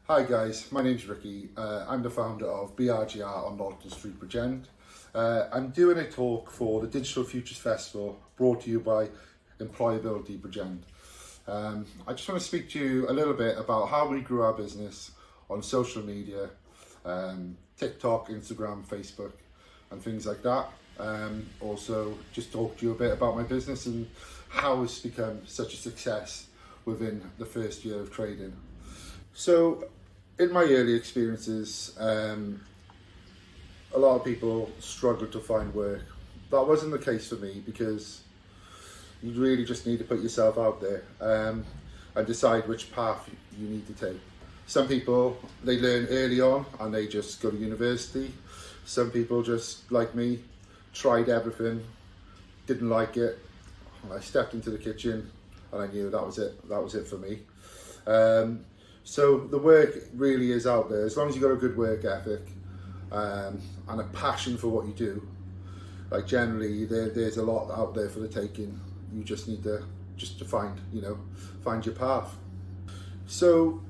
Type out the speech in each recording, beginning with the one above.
Hi guys, my name's Ricky. I'm the founder of BRGR on Norton Street, Bridgend. I'm doing a talk for the Digital Futures Festival brought to you by Employability, Bridgend. I just want to speak to you a little bit about how we grew our business on social media, TikTok, Instagram, Facebook and things like that. Also just talk to you a bit about my business and how it's become such a success within the first year of trading. So in my early experiences, a lot of people struggled to find work. That wasn't the case for me because you really just need to put yourself out there and decide which path you need to take. Some people, they learn early on and they just go to university. Some people, just like me, tried everything, didn't like it, and I stepped into the kitchen and I knew that was it for me. So the work really is out there. As long as you've got a good work ethic and a passion for what you do, like generally there's a lot out there for the taking. You just need to find your path. So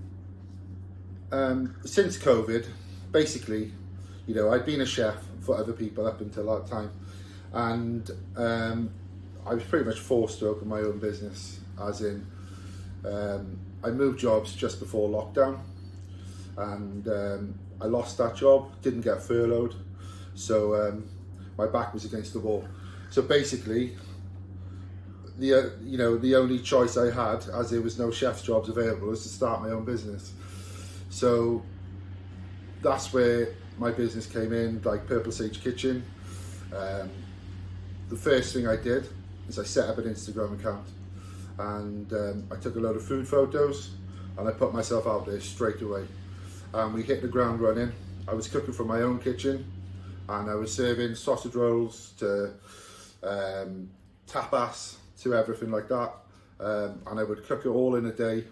since COVID, basically, I'd been a chef for other people up until that time, and I was pretty much forced to open my own business, as in I moved jobs just before lockdown, and I lost that job, didn't get furloughed, so my back was against the wall. So basically, the only choice I had, as there was no chef's jobs available, was to start my own business. So that's where my business came in, like Purple Sage Kitchen. The first thing I did is I set up an Instagram account, and I took a load of food photos and I put myself out there straight away, and we hit the ground running. I was cooking from my own kitchen, and I was serving sausage rolls to tapas to everything like that, and I would cook it all in a day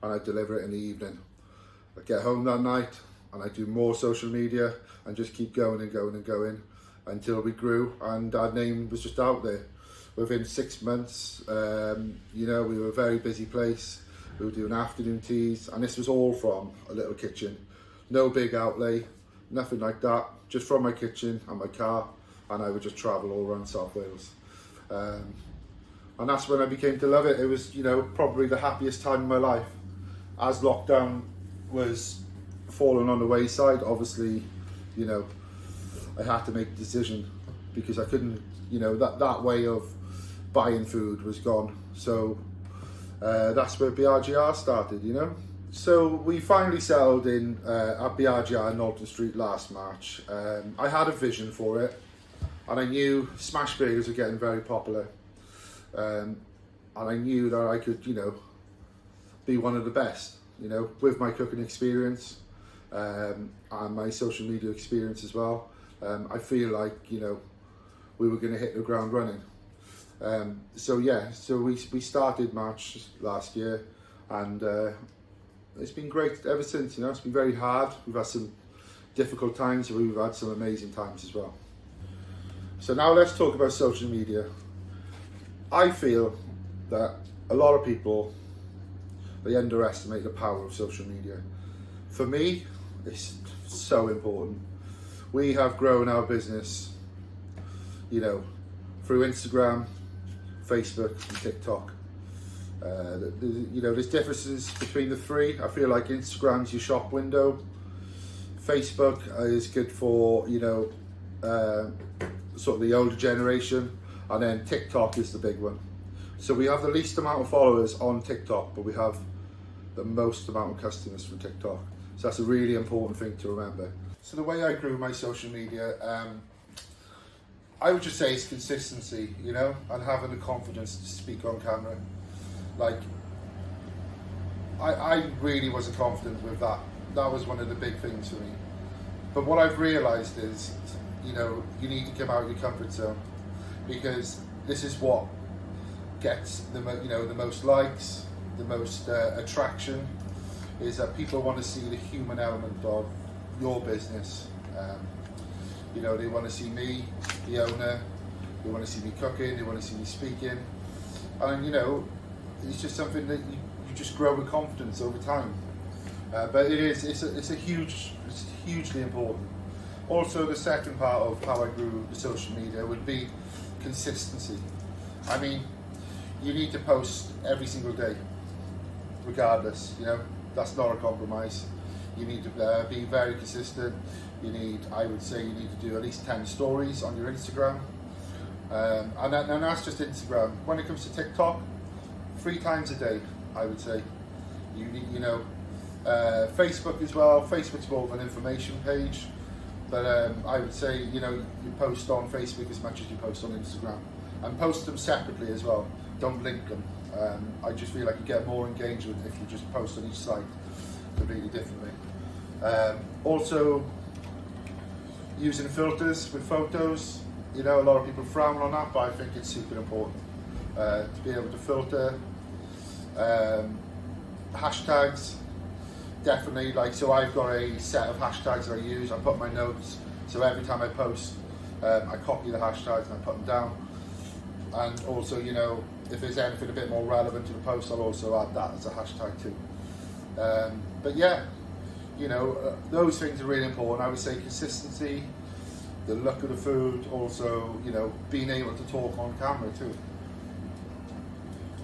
and I'd deliver it in the evening. I'd get home that night and I'd do more social media and just keep going and going and going until we grew and our name was just out there. Within 6 months, we were a very busy place. We were doing afternoon teas, and this was all from a little kitchen. No big outlay, nothing like that, just from my kitchen and my car, and I would just travel all around South Wales. And that's when I became to love it. It was, probably the happiest time of my life. As lockdown was falling on the wayside, obviously, I had to make a decision because I couldn't, that way of buying food was gone. So that's where BRGR started, So we finally settled in at BRGR in Norton Street last March. I had a vision for it, and I knew smash burgers were getting very popular. And I knew that I could, be one of the best, with my cooking experience and my social media experience as well. I feel like, we were going to hit the ground running. So we started March last year, and it's been great ever since. It's been very hard. We've had some difficult times, but we've had some amazing times as well. So now let's talk about social media. I feel that a lot of people, they underestimate the power of social media. For me, it's so important. We have grown our business, through Instagram, Facebook and TikTok. There's differences between the three. I feel like Instagram's your shop window. Facebook is good for, sort of the older generation. And then TikTok is the big one. So we have the least amount of followers on TikTok, but we have the most amount of customers from TikTok. So that's a really important thing to remember. So the way I grew my social media, I would just say it's consistency, and having the confidence to speak on camera. Like, I really wasn't confident with that. That was one of the big things for me. But what I've realised is, you need to come out of your comfort zone, because this is what gets the most likes, the most attraction, is that people want to see the human element of your business. They want to see me, the owner, they want to see me cooking, they want to see me speaking, and it's just something that you just grow with confidence over time. But it's hugely important. Also, the second part of how I grew the social media would be consistency. I mean, you need to post every single day, regardless, you know, that's not a compromise. You need to be very consistent. I would say you need to do at least 10 stories on your Instagram. And that's just Instagram. When it comes to TikTok, 3 times a day, I would say. You need, Facebook as well. Facebook's more of an information page. But I would say, you post on Facebook as much as you post on Instagram. And post them separately as well. Don't link them. I just feel like you get more engagement if you just post on each site completely differently. Also, using filters with photos. A lot of people frown on that, but I think it's super important to be able to filter. Hashtags, definitely. So I've got a set of hashtags that I use. I put my notes, so every time I post, I copy the hashtags and I put them down. And also, if there's anything a bit more relevant to the post, I'll also add that as a hashtag too. But yeah, those things are really important. I would say consistency, the look of the food, also, being able to talk on camera too.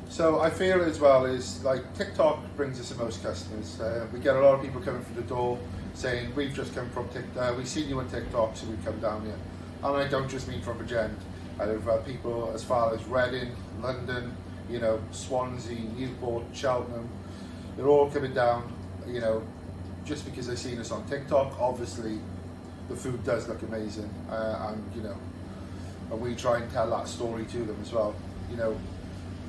So I feel as well is like TikTok brings us the most customers. We get a lot of people coming through the door saying, we've just come from TikTok, we've seen you on TikTok, so we've come down here. And I don't just mean from Bridgend. I've people as far as Reading, London, Swansea, Newport, Cheltenham. They're all coming down, just because they've seen us on TikTok. Obviously, the food does look amazing, and we try and tell that story to them as well.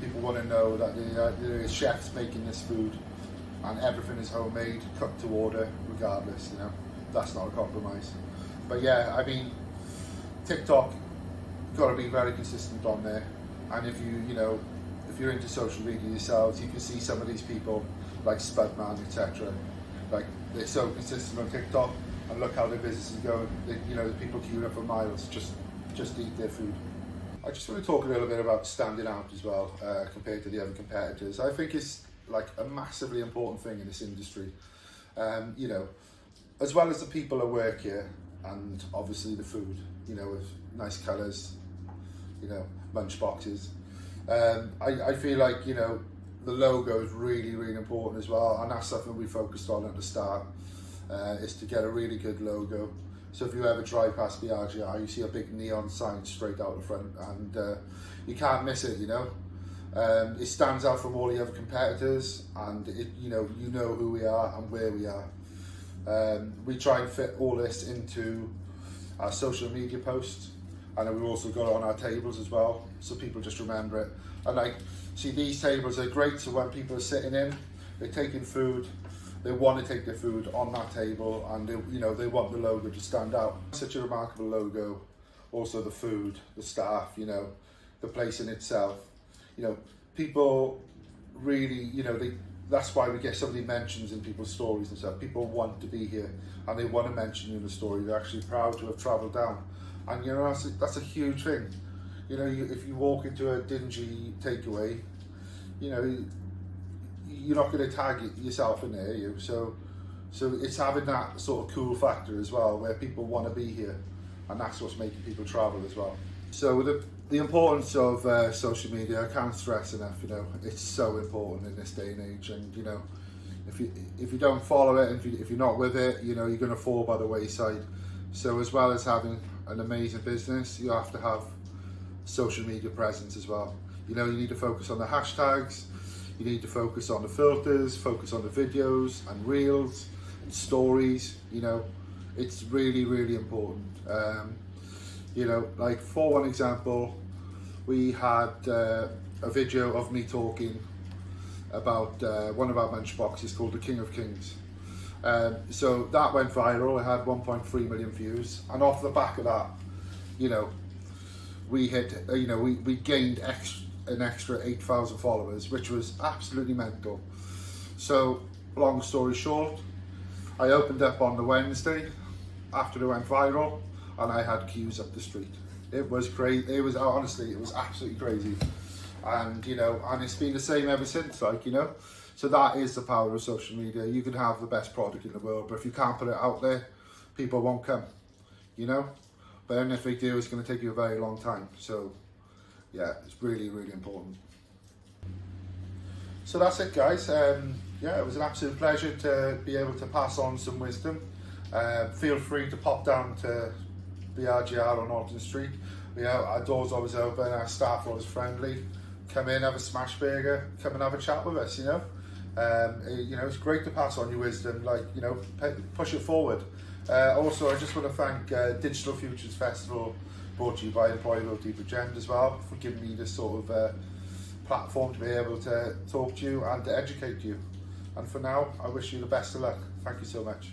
People want to know that there is chefs making this food, and everything is homemade, cooked to order, regardless. That's not a compromise. But yeah, I mean, TikTok, got to be very consistent on there. And if you're into social media yourselves, you can see some of these people like Spudman, etc. Like, they're so consistent on TikTok, and look how their business is going. The people queuing up for miles just to eat their food. I just want to talk a little bit about standing out as well, compared to the other competitors. I think it's like a massively important thing in this industry. As well as the people that work here, and obviously the food, with nice colours, lunch boxes. I feel like, the logo is really, really important as well, and that's something we focused on at the start, is to get a really good logo. So if you ever drive past BRGR, you see a big neon sign straight out the front, and you can't miss it, It stands out from all the other competitors, and you know who we are and where we are. We try and fit all this into our social media posts, and then we've also got it on our tables as well, so people just remember it. And see, these tables are great, so when people are sitting in, they're taking food, they want to take their food on that table, and they want the logo to stand out. Such a remarkable logo. Also the food, the staff, the place in itself. People really, that's why we get so many mentions in people's stories and stuff. People want to be here, and they want to mention you in the story. They're actually proud to have travelled down, and that's a huge thing. If you walk into a dingy takeaway, you're not going to tag yourself in there, are you? So it's having that sort of cool factor as well, where people want to be here, and that's what's making people travel as well. So the importance of social media, I can't stress enough. It's so important in this day and age, and if you don't follow it, and if you're not with it, you're going to fall by the wayside. So as well as having an amazing business, you have to have social media presence as well. You need to focus on the hashtags. You need to focus on the filters, focus on the videos and reels and stories. It's really, really important. Like for one example, we had a video of me talking about one of our lunchboxes called the King of Kings. So that went viral. It had 1.3 million views, and off the back of that, we hit, we gained an extra 8,000 followers, which was absolutely mental. So long story short, I opened up on the Wednesday after it went viral, and I had queues up the street. It was crazy. It was absolutely crazy. and you know, and it's been the same ever since, like, you know. So that is the power of social media. You can have the best product in the world, but if you can't put it out there, people won't come, you know. But then if they do, it's going to take you a very long time. So yeah, it's really, really important. So that's it, guys. Yeah, it was an absolute pleasure to be able to pass on some wisdom. Feel free to pop down to BRGR on Alton Street. You know, our door's always open, our staff are always friendly. Come in, have a smash burger, come and have a chat with us, you know. You know, it's great to pass on your wisdom, like, you know, push it forward. Also, I just want to thank Digital Futures Festival, brought to you by Employability Bridgend as well, for giving me this sort of platform to be able to talk to you and to educate you. And for now, I wish you the best of luck. Thank you so much.